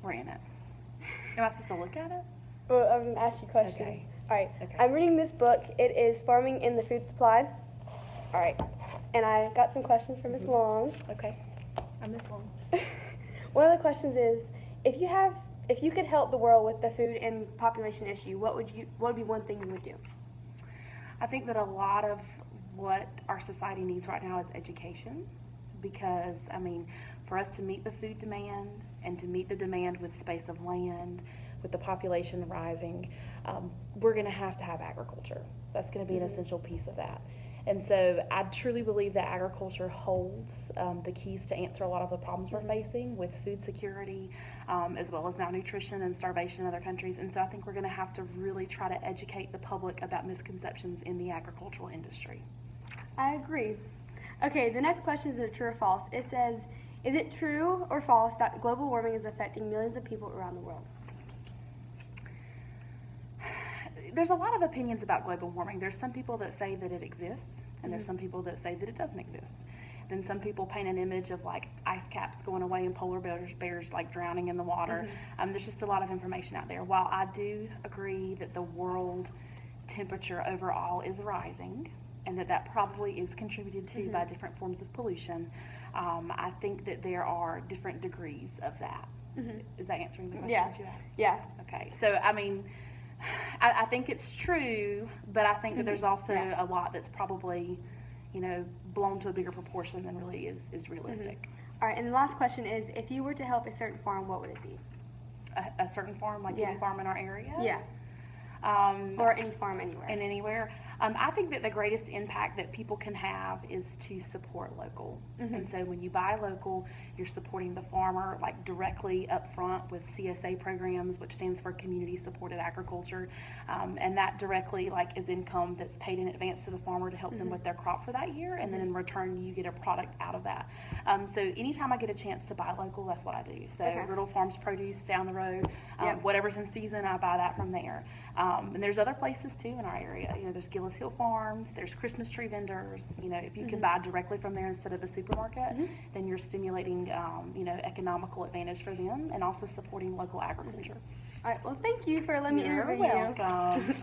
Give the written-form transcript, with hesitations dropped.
We're in it. Am I supposed to look at it? Well, I'm going to ask you questions. Okay. All right. Okay. I'm reading this book. It is Farming in the Food Supply. All right. And I got some questions from Ms. Long. Okay. I miss one. One of the questions is, if you could help the world with the food and population issue, what would be one thing you would do? I think that a lot of what our society needs right now is education, because, I mean, for us to meet the food demand and to meet the demand with space of land, with the population rising, we're going to have agriculture. That's going to be an essential piece of that. And so I truly believe that agriculture holds the keys to answer a lot of the problems we're facing with food security, as well as malnutrition and starvation in other countries. And so I think we're going to have to really try to educate the public about misconceptions in the agricultural industry. I agree. Okay, the next question is a true or false. It says, is it true or false that global warming is affecting millions of people around the world? There's a lot of opinions about global warming. There's some people that say that it exists, and there's some people that say that it doesn't exist. Then some people paint an image of like ice caps going away and polar bears like drowning in the water. There's just a lot of information out there. While I do agree that the world temperature overall is rising, and that probably is contributed to by different forms of pollution, I think that there are different degrees of that. Is that answering the question that you asked? Yeah. Okay, so I mean, I think it's true, but I think that there's also a lot that's probably, blown to a bigger proportion than really is realistic. All right, and the last question is, if you were to help a certain farm, what would it be? A certain farm, like any farm in our area? Yeah. Or any farm anywhere. And anywhere. I think that the greatest impact that people can have is to support local. And so when you buy local, you're supporting the farmer like directly up front with CSA programs, which stands for Community Supported Agriculture. And that directly is income that's paid in advance to the farmer to help them with their crop for that year. And then in return, you get a product out of that. So anytime I get a chance to buy local, that's what I do. So Riddle Farms produce down the road, whatever's in season, I buy that from there. And there's other places too in our area. There's Gillis Hill Farms, there's Christmas tree vendors. If you can buy directly from there instead of a supermarket, then you're stimulating, economical advantage for them and also supporting local agriculture. All right, well, thank you for letting me interview you. You're welcome.